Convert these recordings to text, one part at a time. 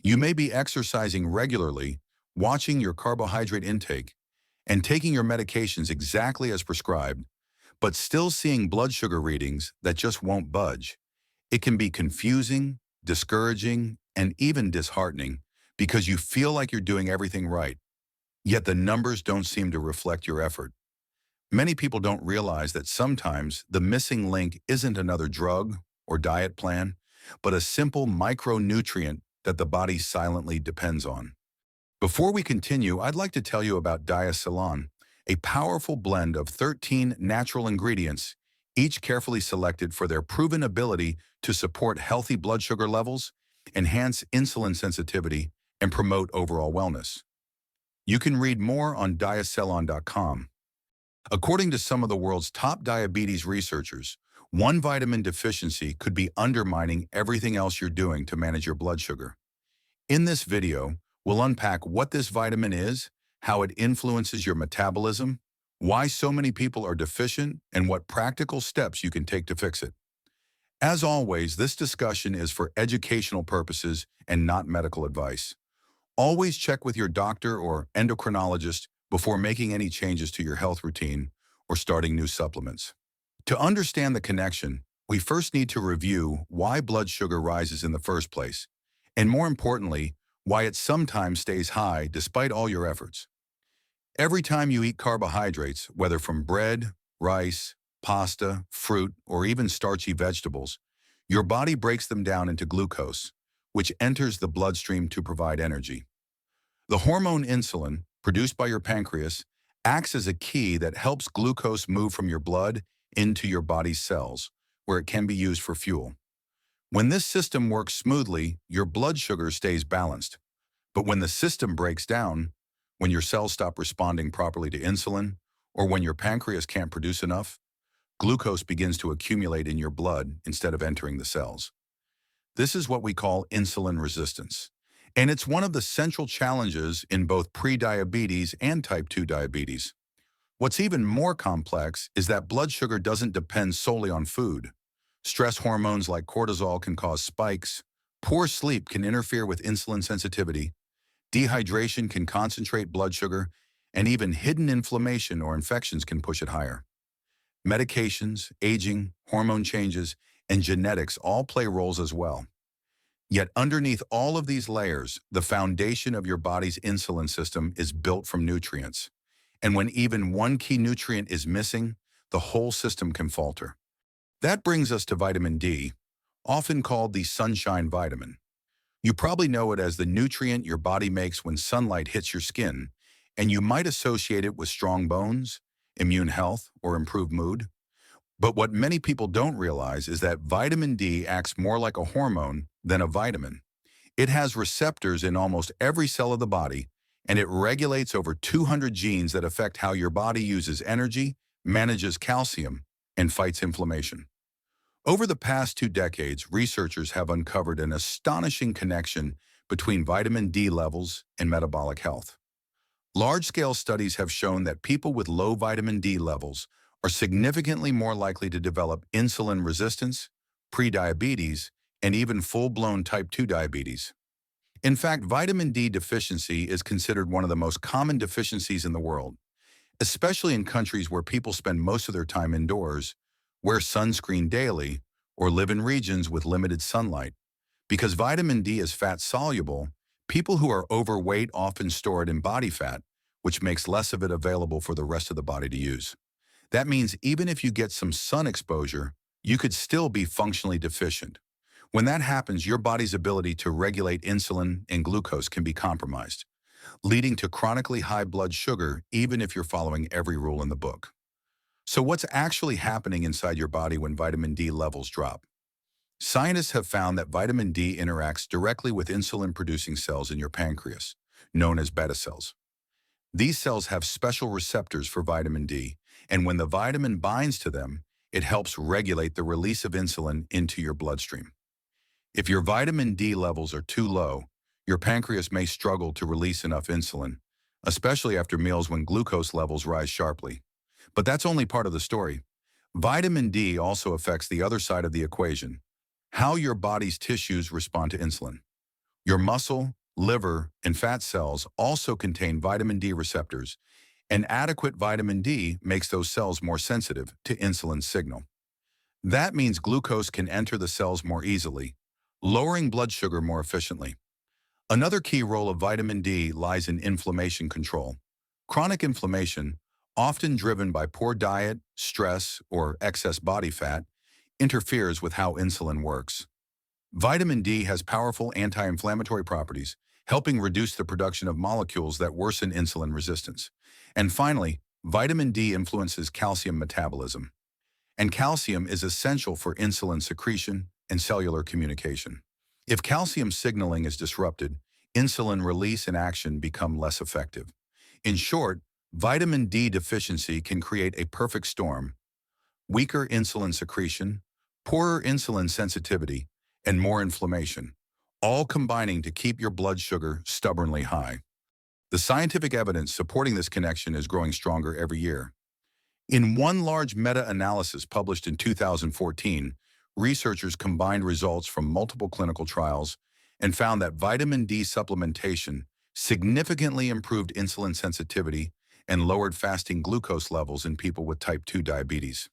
You may be exercising regularly, watching your carbohydrate intake, and taking your medications exactly as prescribed, but still seeing blood sugar readings that just won't budge. It can be confusing, discouraging, and even disheartening because you feel like you're doing everything right, yet the numbers don't seem to reflect your effort. Many people don't realize that sometimes the missing link isn't another drug or diet plan, but a simple micronutrient that the body silently depends on. Before we continue, I'd like to tell you about Diacylon, a powerful blend of 13 natural ingredients, each carefully selected for their proven ability to support healthy blood sugar levels, enhance insulin sensitivity, and promote overall wellness. You can read more on diacylon.com. According to some of the world's top diabetes researchers, one vitamin deficiency could be undermining everything else you're doing to manage your blood sugar. In this video, we'll unpack what this vitamin is, how it influences your metabolism, why so many people are deficient, and what practical steps you can take to fix it. As always, this discussion is for educational purposes and not medical advice. Always check with your doctor or endocrinologist before making any changes to your health routine or starting new supplements. To understand the connection, we first need to review why blood sugar rises in the first place, and more importantly, why it sometimes stays high despite all your efforts. Every time you eat carbohydrates, whether from bread, rice, pasta, fruit, or even starchy vegetables, your body breaks them down into glucose, which enters the bloodstream to provide energy. The hormone insulin, produced by your pancreas, acts as a key that helps glucose move from your blood into your body's cells, where it can be used for fuel. When this system works smoothly, your blood sugar stays balanced. But when the system breaks down, when your cells stop responding properly to insulin, or when your pancreas can't produce enough, glucose begins to accumulate in your blood instead of entering the cells. This is what we call insulin resistance. And it's one of the central challenges in both prediabetes and type 2 diabetes. What's even more complex is that blood sugar doesn't depend solely on food. Stress hormones like cortisol can cause spikes, poor sleep can interfere with insulin sensitivity, dehydration can concentrate blood sugar, and even hidden inflammation or infections can push it higher. Medications, aging, hormone changes, and genetics all play roles as well. Yet underneath all of these layers, the foundation of your body's insulin system is built from nutrients. And when even one key nutrient is missing, the whole system can falter. That brings us to vitamin D, often called the sunshine vitamin. You probably know it as the nutrient your body makes when sunlight hits your skin, and you might associate it with strong bones, immune health, or improved mood. But what many people don't realize is that vitamin D acts more like a hormone than a vitamin. It has receptors in almost every cell of the body, and it regulates over 200 genes that affect how your body uses energy, manages calcium, and fights inflammation. Over the past 2 decades, researchers have uncovered an astonishing connection between vitamin D levels and metabolic health. Large-scale studies have shown that people with low vitamin D levels are significantly more likely to develop insulin resistance, prediabetes, and even full-blown type 2 diabetes. In fact, vitamin D deficiency is considered one of the most common deficiencies in the world, especially in countries where people spend most of their time indoors, wear sunscreen daily, or live in regions with limited sunlight. Because vitamin D is fat-soluble, people who are overweight often store it in body fat, which makes less of it available for the rest of the body to use. That means even if you get some sun exposure, you could still be functionally deficient. When that happens, your body's ability to regulate insulin and glucose can be compromised, leading to chronically high blood sugar even if you're following every rule in the book. So what's actually happening inside your body when vitamin D levels drop? Scientists have found that vitamin D interacts directly with insulin-producing cells in your pancreas, known as beta cells. These cells have special receptors for vitamin D, and when the vitamin binds to them, it helps regulate the release of insulin into your bloodstream. If your vitamin D levels are too low, your pancreas may struggle to release enough insulin, especially after meals when glucose levels rise sharply. But that's only part of the story. Vitamin D also affects the other side of the equation, how your body's tissues respond to insulin. Your muscle, liver, and fat cells also contain vitamin D receptors, and adequate vitamin D makes those cells more sensitive to insulin signal. That means glucose can enter the cells more easily, lowering blood sugar more efficiently. Another key role of vitamin D lies in inflammation control. Chronic inflammation, often driven by poor diet, stress, or excess body fat, interferes with how insulin works. Vitamin D has powerful anti-inflammatory properties, helping reduce the production of molecules that worsen insulin resistance. And finally, vitamin D influences calcium metabolism. And calcium is essential for insulin secretion and cellular communication. If calcium signaling is disrupted, insulin release and action become less effective. In short, vitamin D deficiency can create a perfect storm: weaker insulin secretion, poorer insulin sensitivity, and more inflammation, all combining to keep your blood sugar stubbornly high. The scientific evidence supporting this connection is growing stronger every year. In one large meta-analysis published in 2014, researchers combined results from multiple clinical trials and found that vitamin D supplementation significantly improved insulin sensitivity and lowered fasting glucose levels in people with type 2 diabetes.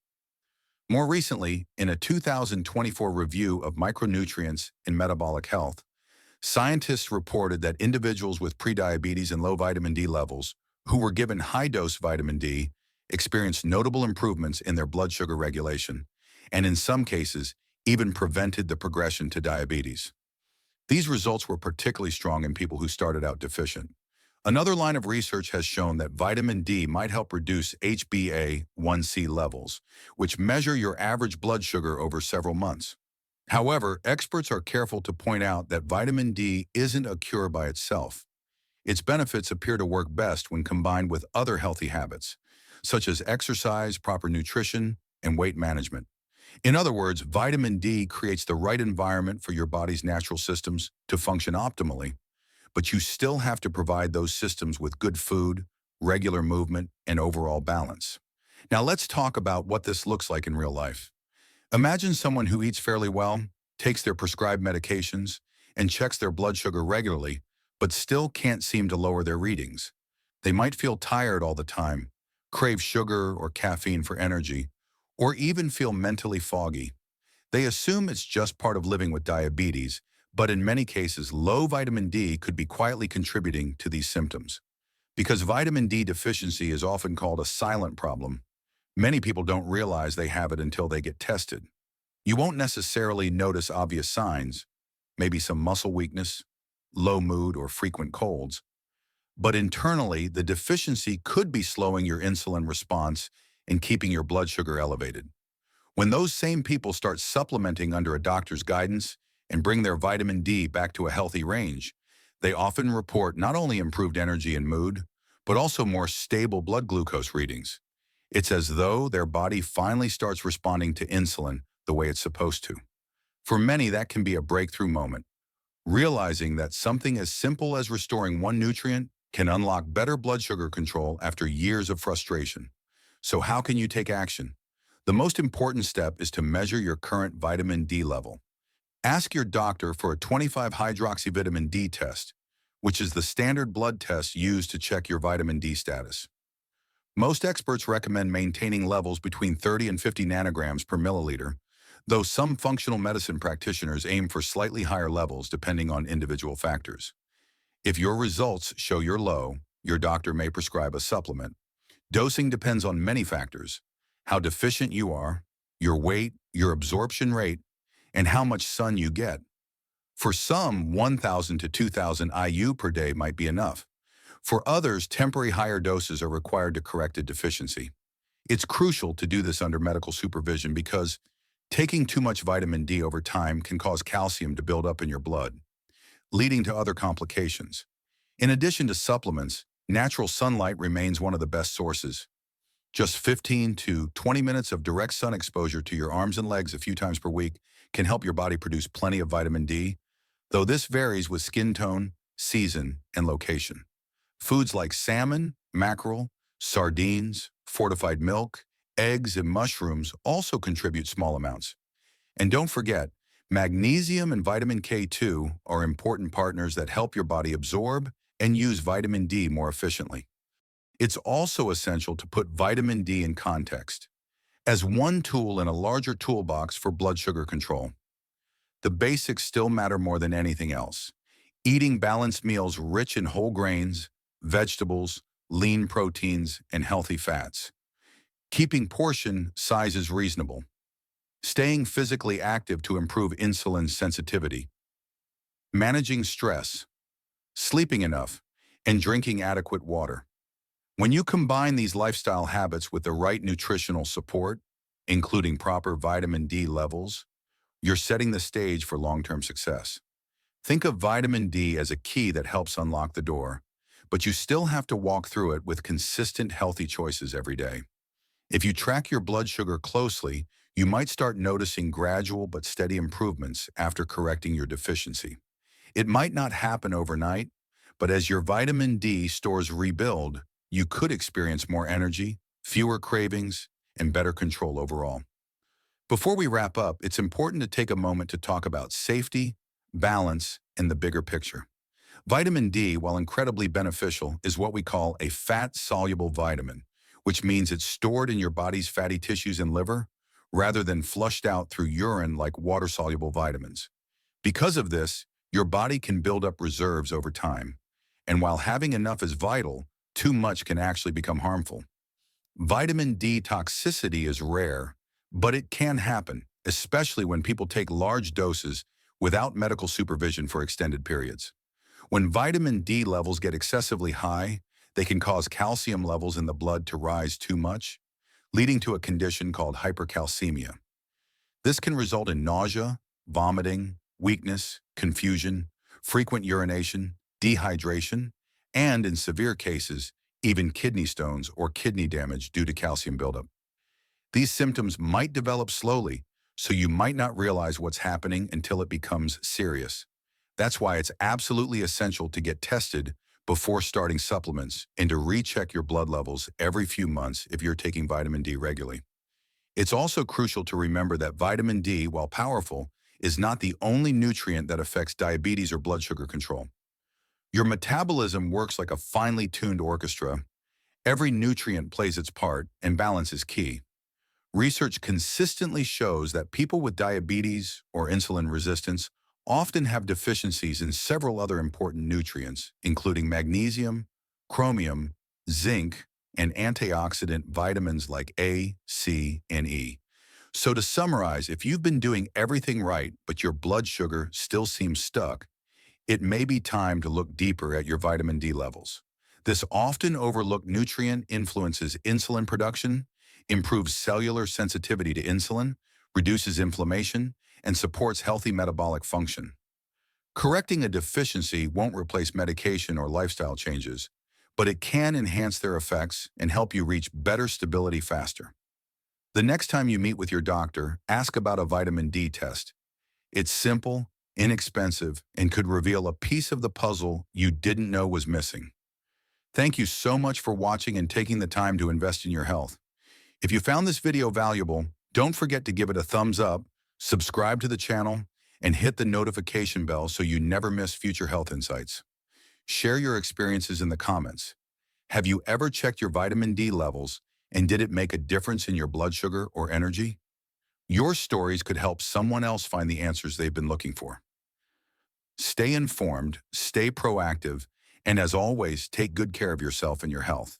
More recently, in a 2024 review of micronutrients in metabolic health, scientists reported that individuals with prediabetes and low vitamin D levels who were given high-dose vitamin D experienced notable improvements in their blood sugar regulation, and in some cases, even prevented the progression to diabetes. These results were particularly strong in people who started out deficient. Another line of research has shown that vitamin D might help reduce HbA1c levels, which measure your average blood sugar over several months. However, experts are careful to point out that vitamin D isn't a cure by itself. Its benefits appear to work best when combined with other healthy habits, such as exercise, proper nutrition, and weight management. In other words, vitamin D creates the right environment for your body's natural systems to function optimally, but you still have to provide those systems with good food, regular movement, and overall balance. Now let's talk about what this looks like in real life. Imagine someone who eats fairly well, takes their prescribed medications, and checks their blood sugar regularly, but still can't seem to lower their readings. They might feel tired all the time, crave sugar or caffeine for energy, or even feel mentally foggy. They assume it's just part of living with diabetes, but in many cases, low vitamin D could be quietly contributing to these symptoms. Because vitamin D deficiency is often called a silent problem, many people don't realize they have it until they get tested. You won't necessarily notice obvious signs, maybe some muscle weakness, low mood, or frequent colds, but internally, the deficiency could be slowing your insulin response and keeping your blood sugar elevated. When those same people start supplementing under a doctor's guidance and bring their vitamin D back to a healthy range, they often report not only improved energy and mood, but also more stable blood glucose readings. It's as though their body finally starts responding to insulin the way it's supposed to. For many, that can be a breakthrough moment, realizing that something as simple as restoring one nutrient can unlock better blood sugar control after years of frustration. So how can you take action? The most important step is to measure your current vitamin D level. Ask your doctor for a 25-hydroxyvitamin D test, which is the standard blood test used to check your vitamin D status. Most experts recommend maintaining levels between 30 and 50 nanograms per milliliter, though some functional medicine practitioners aim for slightly higher levels depending on individual factors. If your results show you're low, your doctor may prescribe a supplement. Dosing depends on many factors: how deficient you are, your weight, your absorption rate, and how much sun you get. For some, 1,000 to 2,000 IU per day might be enough. For others, temporary higher doses are required to correct a deficiency. It's crucial to do this under medical supervision because taking too much vitamin D over time can cause calcium to build up in your blood, leading to other complications. In addition to supplements, natural sunlight remains one of the best sources. Just 15 to 20 minutes of direct sun exposure to your arms and legs a few times per week can help your body produce plenty of vitamin D, though this varies with skin tone, season, and location. Foods like salmon, mackerel, sardines, fortified milk, eggs, and mushrooms also contribute small amounts. And don't forget, Magnesium and vitamin K2 are important partners that help your body absorb and use vitamin D more efficiently. It's also essential to put vitamin D in context, as one tool in a larger toolbox for blood sugar control. The basics still matter more than anything else. Eating balanced meals rich in whole grains, vegetables, lean proteins, and healthy fats. Keeping portion sizes reasonable. Staying physically active to improve insulin sensitivity. Managing stress. Sleeping enough, and drinking adequate water. When you combine these lifestyle habits with the right nutritional support, including proper vitamin D levels, you're setting the stage for long-term success. Think of vitamin D as a key that helps unlock the door, but you still have to walk through it with consistent, healthy choices every day. If you track your blood sugar closely, you might start noticing gradual but steady improvements after correcting your deficiency. It might not happen overnight, but as your vitamin D stores rebuild, you could experience more energy, fewer cravings, and better control overall. Before we wrap up, it's important to take a moment to talk about safety, balance, and the bigger picture. Vitamin D, while incredibly beneficial, is what we call a fat-soluble vitamin, which means it's stored in your body's fatty tissues and liver, rather than flushed out through urine like water-soluble vitamins. Because of this, your body can build up reserves over time, and while having enough is vital, too much can actually become harmful. Vitamin D toxicity is rare, but it can happen, especially when people take large doses without medical supervision for extended periods. When vitamin D levels get excessively high, they can cause calcium levels in the blood to rise too much, leading to a condition called hypercalcemia. This can result in nausea, vomiting, weakness, confusion, frequent urination, dehydration, and in severe cases, even kidney stones or kidney damage due to calcium buildup. These symptoms might develop slowly, so you might not realize what's happening until it becomes serious. That's why it's absolutely essential to get tested before starting supplements and to recheck your blood levels every few months if you're taking vitamin D regularly. It's also crucial to remember that vitamin D, while powerful, is not the only nutrient that affects diabetes or blood sugar control. Your metabolism works like a finely tuned orchestra. Every nutrient plays its part, and balance is key. Research consistently shows that people with diabetes or insulin resistance often have deficiencies in several other important nutrients, including magnesium, chromium, zinc, and antioxidant vitamins like A, C, and E. So to summarize, if you've been doing everything right, but your blood sugar still seems stuck, it may be time to look deeper at your vitamin D levels. This often overlooked nutrient influences insulin production, improves cellular sensitivity to insulin, reduces inflammation, and supports healthy metabolic function. Correcting a deficiency won't replace medication or lifestyle changes, but it can enhance their effects and help you reach better stability faster. The next time you meet with your doctor, ask about a vitamin D test. It's simple, inexpensive, and could reveal a piece of the puzzle you didn't know was missing. Thank you so much for watching and taking the time to invest in your health. If you found this video valuable, don't forget to give it a thumbs up, subscribe to the channel, and hit the notification bell so you never miss future health insights. Share your experiences in the comments. Have you ever checked your vitamin D levels, and did it make a difference in your blood sugar or energy? Your stories could help someone else find the answers they've been looking for. Stay informed, stay proactive, and as always, take good care of yourself and your health.